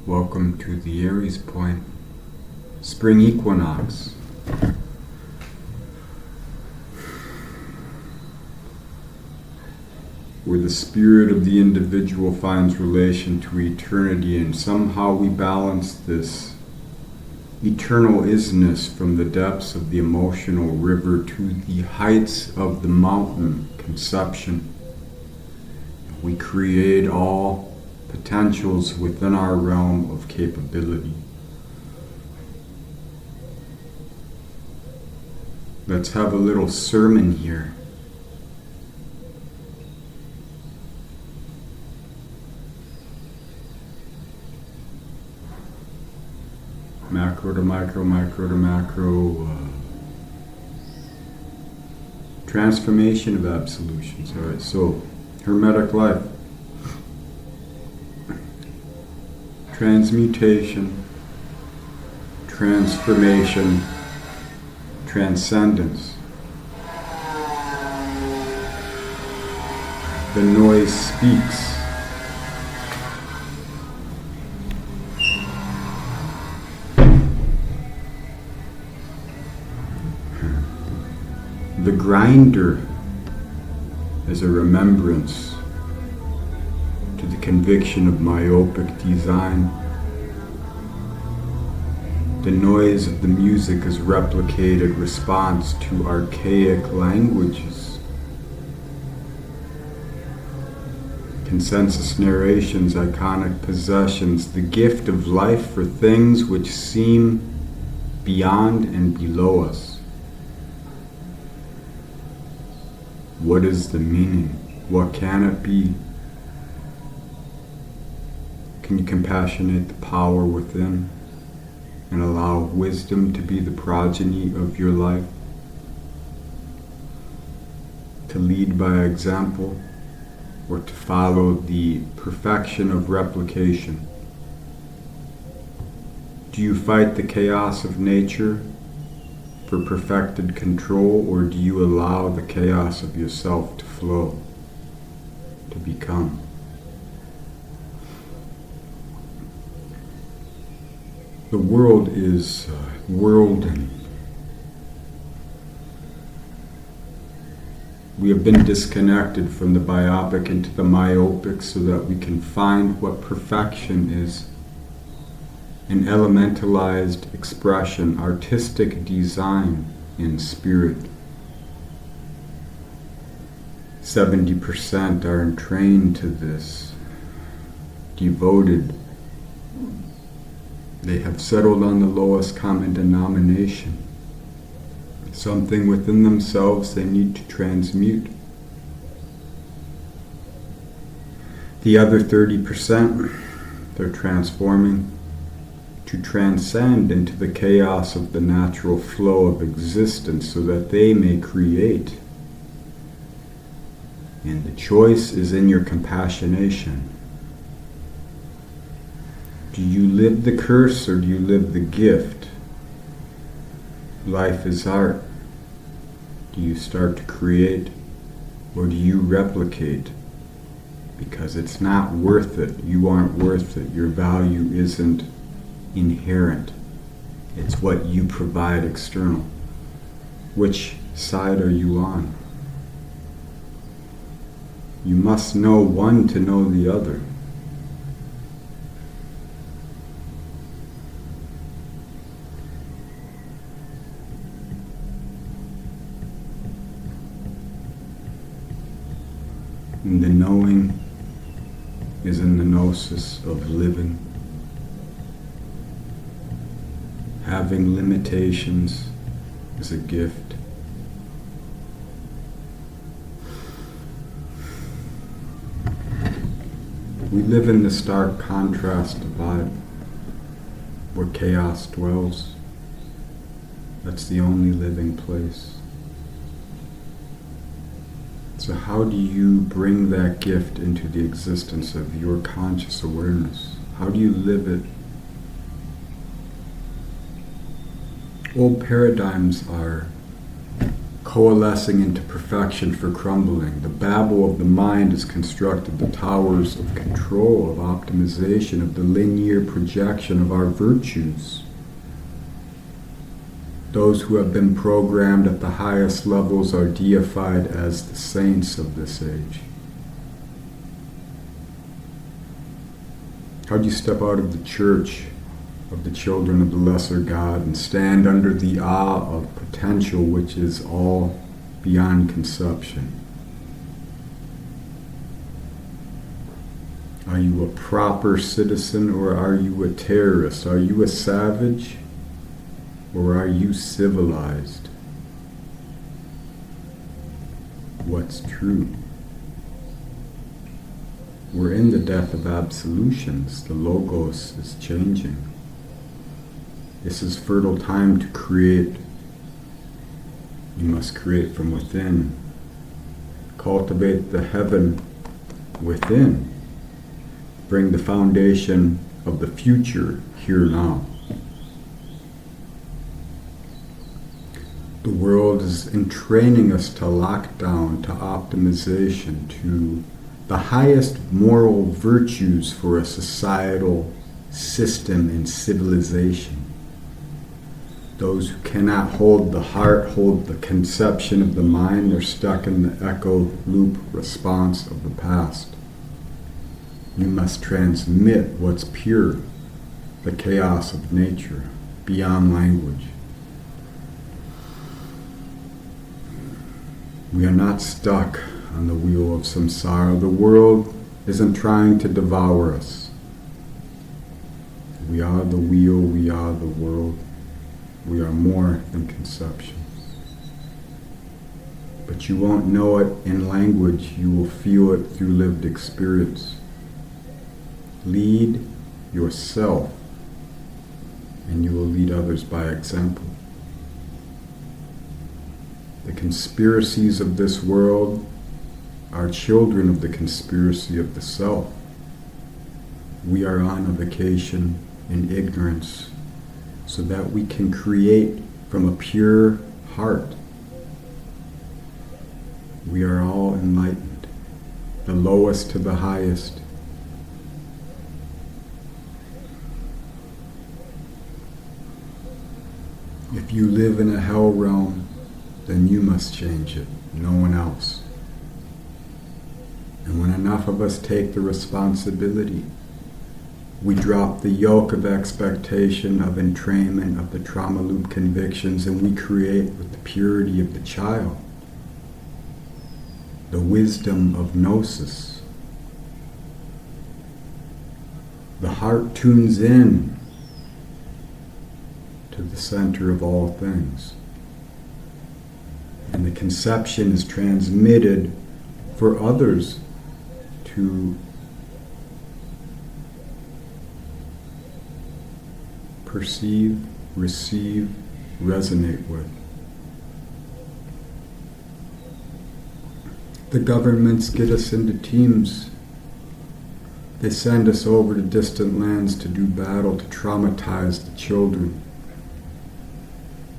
Welcome to the Aries point, spring equinox. Where the spirit of the individual finds relation to eternity, and somehow we balance this eternal isness from the depths of the emotional river to the heights of the mountain conception. We create all potentials within our realm of capability. Let's have a little sermon here. Macro to micro, micro to macro. Transformation of absolutions. Alright, so Hermetic life. Transmutation, transformation, transcendence. The noise speaks. The grinder is a remembrance to the conviction of myopic design. The noise of the music is replicated response to archaic languages. Consensus narrations, iconic possessions, the gift of life for things which seem beyond and below us. What is the meaning? What can it be? Can you compassionate the power within and allow wisdom to be the progeny of your life? To lead by example or to follow the perfection of replication? Do you fight the chaos of nature for perfected control, or do you allow the chaos of yourself to flow, to become? The world is worlding. We have been disconnected from the biopic into the myopic so that we can find what perfection is. An elementalized expression, artistic design in spirit. 70% are entrained to this, devoted. They have settled on the lowest common denomination. Something within themselves they need to transmute. The other 30%, they're transforming to transcend into the chaos of the natural flow of existence so that they may create. And the choice is in your compassionation. Do you live the curse or do you live the gift? Life is art. Do you start to create or do you replicate? Because it's not worth it. You aren't worth it. Your value isn't inherent. It's what you provide external. Which side are you on? You must know one to know the other. And the knowing is in the gnosis of living. Having limitations is a gift. We live in the stark contrast divide where chaos dwells. That's the only living place. So how do you bring that gift into the existence of your conscious awareness? How do you live it? Old paradigms are coalescing into perfection for crumbling. The babble of the mind has constructed the towers of control, of optimization, of the linear projection of our virtues. Those who have been programmed at the highest levels are deified as the saints of this age. How do you step out of the church of the children of the lesser God and stand under the awe of potential which is all beyond conception? Are you a proper citizen or are you a terrorist? Are you a savage or are you civilized? What's true? We're in the death of absolutions. The logos is changing. This is fertile time to create. You must create from within. Cultivate the heaven within. Bring the foundation of the future here now. The world is entraining us to lockdown, to optimization, to the highest moral virtues for a societal system and civilization. Those who cannot hold the heart, hold the conception of the mind, they're stuck in the echo loop response of the past. You must transmit what's pure, the chaos of nature, beyond language. We are not stuck on the wheel of samsara. The world isn't trying to devour us. We are the wheel, we are the world. We are more than conception. But you won't know it in language, you will feel it through lived experience. Lead yourself, and you will lead others by example. The conspiracies of this world are children of the conspiracy of the self. We are on a vacation in ignorance so that we can create from a pure heart. We are all enlightened, the lowest to the highest. If you live in a hell realm, then you must change it, no one else. And when enough of us take the responsibility, we drop the yoke of expectation, of entrainment, of the trauma loop convictions, and we create with the purity of the child, the wisdom of gnosis. The heart tunes in to the center of all things. And the conception is transmitted for others to perceive, receive, resonate with. The governments get us into teams. They send us over to distant lands to do battle, to traumatize the children.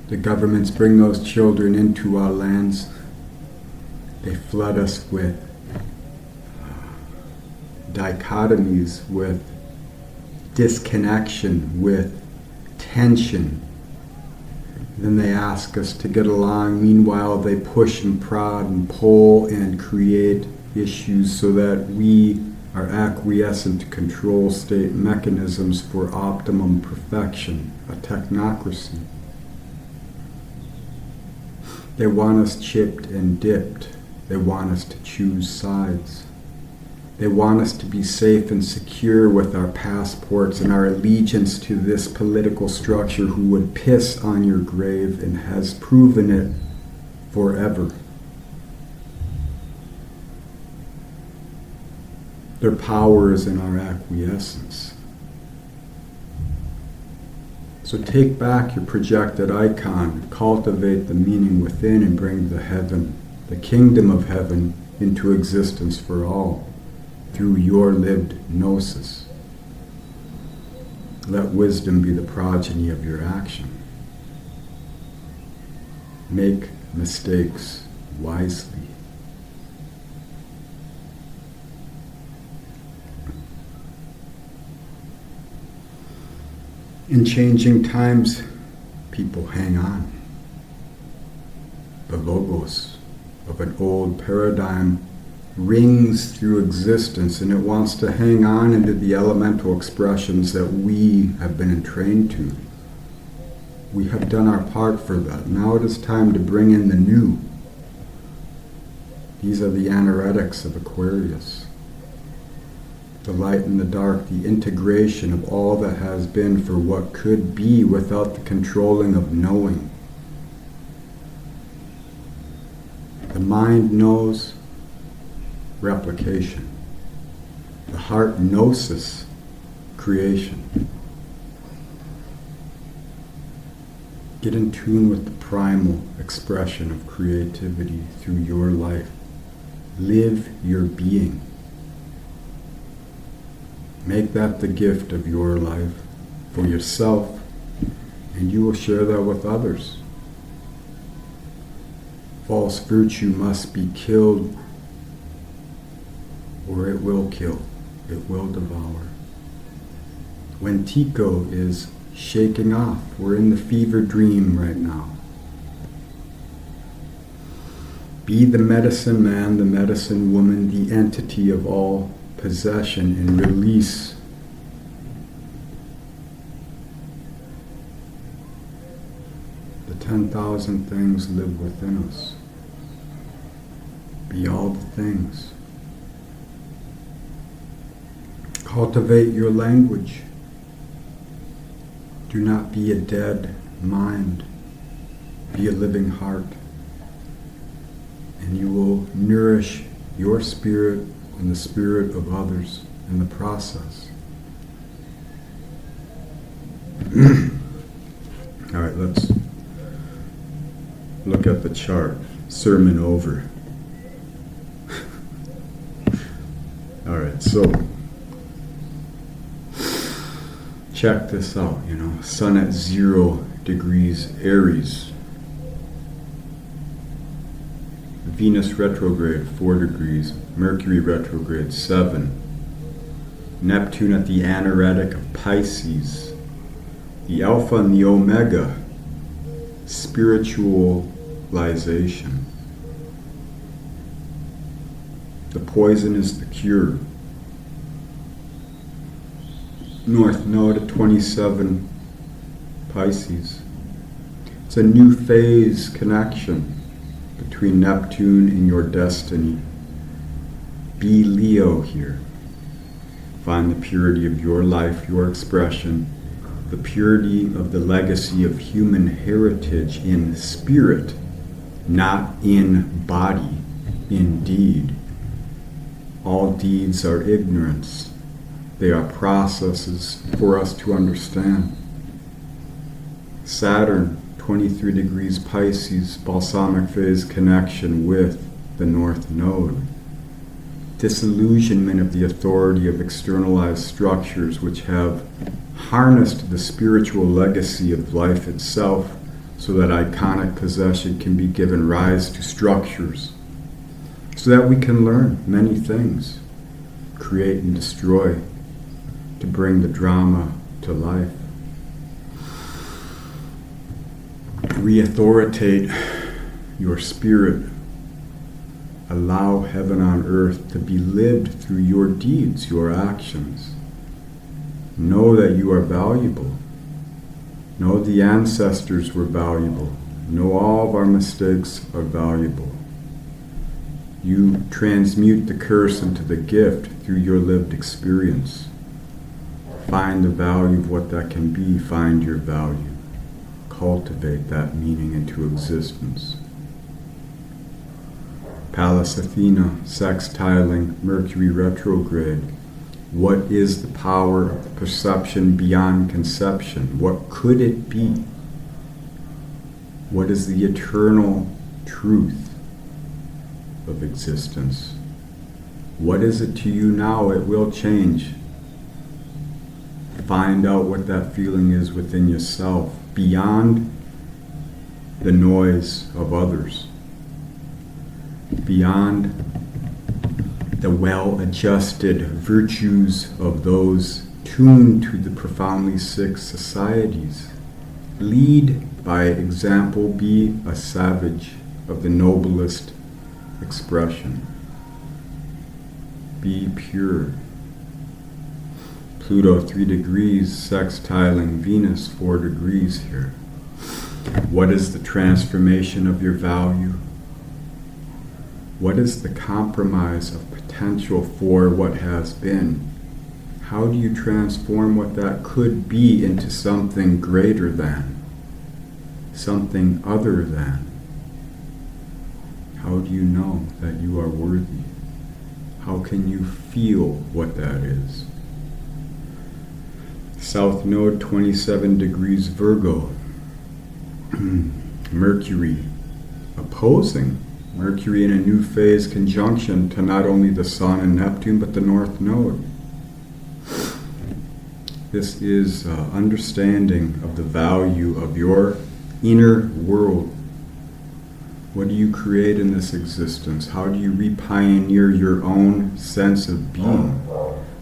The governments bring those children into our lands. They flood us with dichotomies, with disconnection, with tension. Then they ask us to get along. Meanwhile, they push and prod and pull and create issues so that we are acquiescent to control state mechanisms for optimum perfection, a technocracy. They want us chipped and dipped. They want us to choose sides. They want us to be safe and secure with our passports and our allegiance to this political structure who would piss on your grave and has proven it forever. Their power is in our acquiescence. So take back your projected icon, cultivate the meaning within, and bring the heaven, the kingdom of heaven, into existence for all through your lived gnosis. Let wisdom be the progeny of your action. Make mistakes wisely. In changing times, people hang on. The logos of an old paradigm rings through existence, and it wants to hang on into the elemental expressions that we have been entrained to. We have done our part for that. Now it is time to bring in the new. These are the anoretics of Aquarius. The light and the dark, the integration of all that has been for what could be without the controlling of knowing. The mind knows replication. The heart gnosis creation. Get in tune with the primal expression of creativity through your life. Live your being. Make that the gift of your life for yourself, and you will share that with others. False virtue must be killed, or it will kill. It will devour. When Tycho is shaking off, we're in the fever dream right now. Be the medicine man, the medicine woman, the entity of all possession, and release. The 10,000 things live within us. Be all the things. Cultivate your language. Do not be a dead mind. Be a living heart. And you will nourish your spirit and the spirit of others in the process. All right, let's look at the chart. Sermon over. All right, so check this out, Sun at 0 degrees Aries. Venus retrograde 4 degrees, Mercury retrograde 7, Neptune at the anoretic of Pisces, the Alpha and the Omega, spiritualization. The poison is the cure. North Node at 27 Pisces. It's a new phase connection between Neptune and your destiny. Be Leo here. Find the purity of your life, your expression, the purity of the legacy of human heritage in spirit, not in body, in deed. All deeds are ignorance. They are processes for us to understand. Saturn, 23 degrees Pisces, balsamic phase connection with the North Node. Disillusionment of the authority of externalized structures which have harnessed the spiritual legacy of life itself so that iconic possession can be given rise to structures so that we can learn many things, create and destroy, to bring the drama to life. Re-authoritate your spirit. Allow heaven on earth to be lived through your deeds, your actions. Know that you are valuable. Know the ancestors were valuable. Know all of our mistakes are valuable. You transmute the curse into the gift through your lived experience. Find the value of what that can be. Find your value. Cultivate that meaning into existence. Pallas Athena, sextiling Mercury retrograde. What is the power of perception beyond conception? What could it be? What is the eternal truth of existence? What is it to you now? It will change. Find out what that feeling is within yourself, beyond the noise of others, beyond the well-adjusted virtues of those tuned to the profoundly sick societies. Lead by example, be a savage of the noblest expression. Be pure. Pluto 3 degrees, sextiling Venus 4 degrees here. What is the transformation of your value? What is the compromise of potential for what has been? How do you transform what that could be into something greater than, something other than? How do you know that you are worthy? How can you feel what that is? South Node 27 degrees Virgo. Mercury opposing. Mercury in a new phase conjunction to not only the Sun and Neptune, but the North Node. This is understanding of the value of your inner world. What do you create in this existence? How do you repioneer your own sense of being?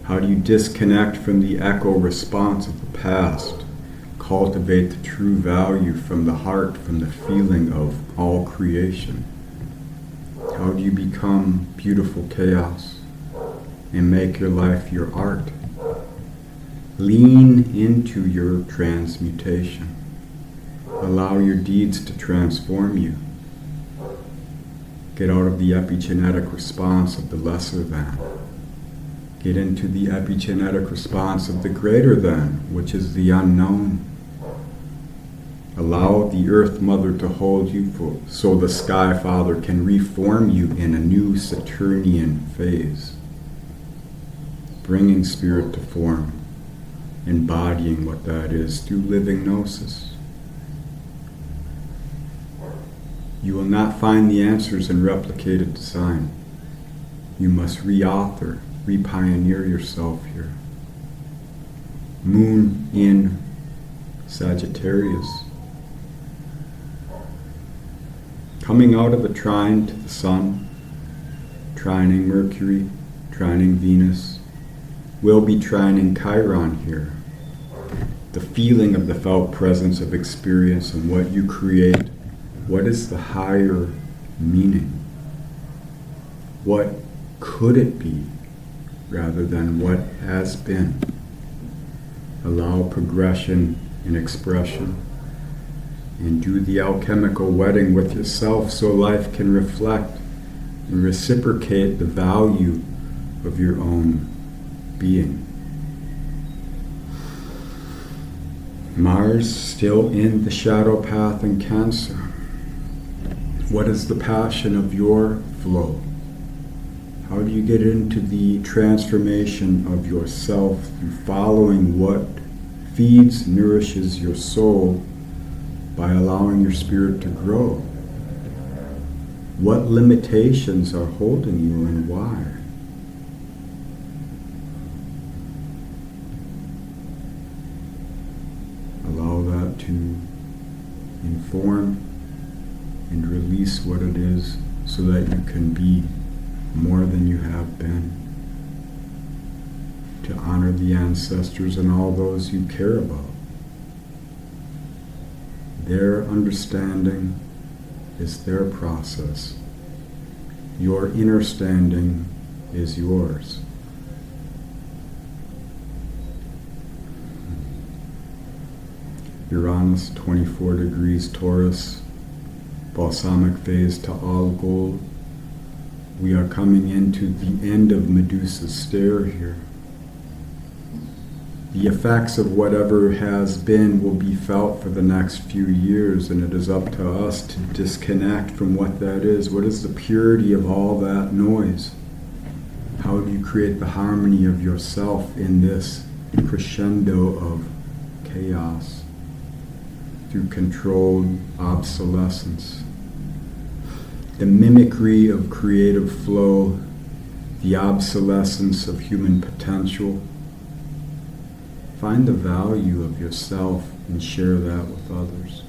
How do you disconnect from the echo response of the past? Cultivate the true value from the heart, from the feeling of all creation. How do you become beautiful chaos and make your life your art? Lean into your transmutation. Allow your deeds to transform you. Get out of the epigenetic response of the lesser than. Get into the epigenetic response of the greater than, which is the unknown. Allow the Earth Mother to hold you so the Sky Father can reform you in a new Saturnian phase. Bringing spirit to form, embodying what that is through living gnosis. You will not find the answers in replicated design. You must re-author, re-pioneer yourself here. Moon in Sagittarius. Coming out of a trine to the Sun, trining Mercury, trining Venus, will be trining Chiron here. The feeling of the felt presence of experience and what you create. What is the higher meaning? What could it be rather than what has been? Allow progression and expression. And do the alchemical wedding with yourself so life can reflect and reciprocate the value of your own being. Mars still in the shadow path in Cancer. What is the passion of your flow? How do you get into the transformation of yourself through following what feeds, nourishes your soul by allowing your spirit to grow? What limitations are holding you and why? Allow that to inform and release what it is so that you can be more than you have been. To honor the ancestors and all those you care about. Their understanding is their process. Your inner standing is yours. Uranus, 24 degrees Taurus, balsamic phase to all gold. We are coming into the end of Medusa's stare here. The effects of whatever has been will be felt for the next few years, and it is up to us to disconnect from what that is. What is the purity of all that noise? How do you create the harmony of yourself in this crescendo of chaos through controlled obsolescence? The mimicry of creative flow, the obsolescence of human potential. Find the value of yourself and share that with others.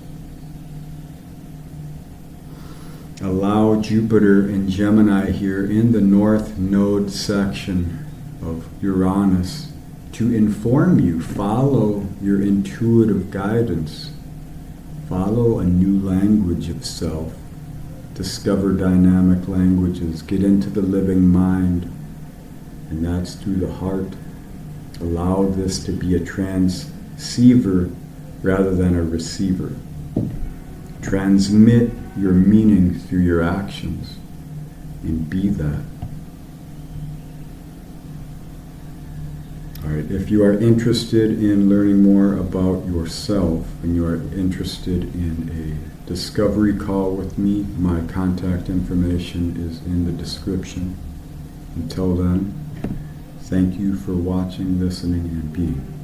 Allow Jupiter and Gemini here in the North Node section of Uranus to inform you. Follow your intuitive guidance. Follow a new language of self. Discover dynamic languages. Get into the living mind. And that's through the heart. Allow this to be a transceiver rather than a receiver. Transmit your meaning through your actions and be that. Alright, if you are interested in learning more about yourself and you are interested in a discovery call with me, my contact information is in the description. Until then, thank you for watching, listening, and being.